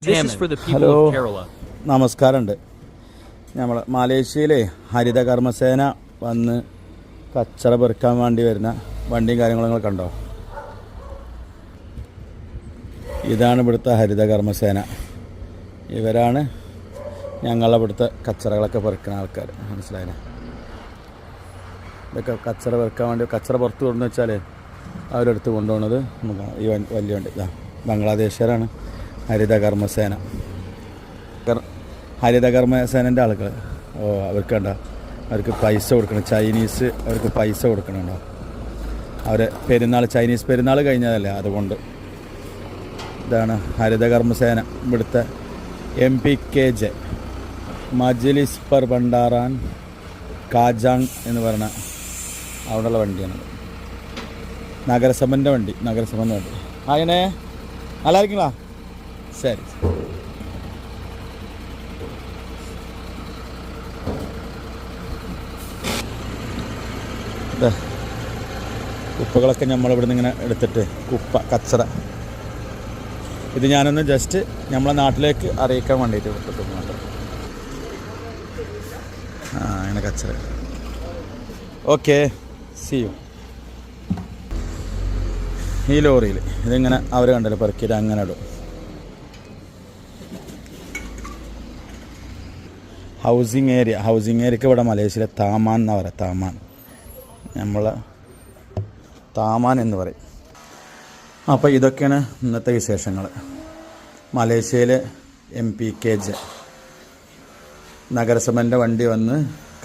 Hello, നമസ്കാരമുണ്ട്. നമ്മൾ മലേഷ്യയിലെ ഹരിത കർമ്മസേന വന്ന് കച്ചറ പെറുക്കാൻ വേണ്ടി വരുന്ന വണ്ടിയും കാര്യങ്ങളും കണ്ടോ? ഇതാണ് ഇവിടുത്തെ ഹരിത കർമ്മസേന. ഇവരാണ് ഞങ്ങളുടെ ഇവിടുത്തെ കച്ചറകളൊക്കെ പെറുക്കുന്ന ആൾക്കാർ. മനസ്സിലായില്ലേ? ഇതൊക്കെ കച്ചറ പെറുക്കാൻ വേണ്ടി കച്ചറ പുറത്ത് കൊണ്ടെന്ന് വെച്ചാൽ അവരെടുത്ത് കൊണ്ടുപോകുന്നത് നമുക്ക് ഈ വലിയ വണ്ടി. ഇതാ ബംഗ്ലാദേശുകാരാണ് ഹരിത കർമ്മസേന. ഹരിത കർമ്മസേനൻ്റെ ആളുകൾ. അവർക്ക് കണ്ട അവർക്ക് പൈസ കൊടുക്കണം. ചൈനീസ് അവർക്ക് പൈസ കൊടുക്കണുണ്ടോ? അവർ ചൈനീസ് പെരുന്നാൾ കഴിഞ്ഞതല്ലേ, അതുകൊണ്ട്. ഇതാണ് ഹരിത കർമ്മസേന. ഇവിടുത്തെ MPKJ മജ്ലിസ് പർ ഭണ്ഡാറാൻ കാജാങ് എന്ന് പറഞ്ഞ അവിടെയുള്ള വണ്ടിയാണ്. നഗരസഭൻ്റെ വണ്ടി. അങ്ങനെ നല്ലതായിരിക്കുங்களா? ശരി. കുപ്പകളൊക്കെ നമ്മളിവിടുന്ന് ഇങ്ങനെ എടുത്തിട്ട് കച്ചറ ഇത് ഞാനൊന്ന് ജസ്റ്റ് നമ്മളെ നാട്ടിലേക്ക് അറിയിക്കാൻ വേണ്ടിയിട്ട് വിട്ടിട്ട് മാത്രം. അങ്ങനെ കച്ചറ. Okay, see you. ഈ ലോറിയിൽ ഇതിങ്ങനെ അവർ കണ്ടല്ലോ പെറുക്കിയിട്ട് അങ്ങനെ ഇടും. ഹൗസിങ് ഏരിയക്ക് ഇവിടെ മലേഷ്യയിലെ താമാൻ എന്നാണ് പറയുക. നമ്മൾ താമാൻ എന്ന് പറയും. അപ്പോൾ ഇതൊക്കെയാണ് ഇന്നത്തെ വിശേഷങ്ങൾ. മലേഷ്യയിലെ MPKJ നഗരസഭൻ്റെ വണ്ടി വന്ന്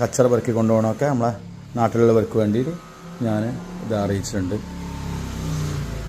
കച്ചറ പെറുക്കി കൊണ്ടുപോകണമൊക്കെ നമ്മളെ നാട്ടിലുള്ളവർക്ക് വേണ്ടിയിട്ട് ഞാൻ ഇത് അറിയിച്ചിട്ടുണ്ട്.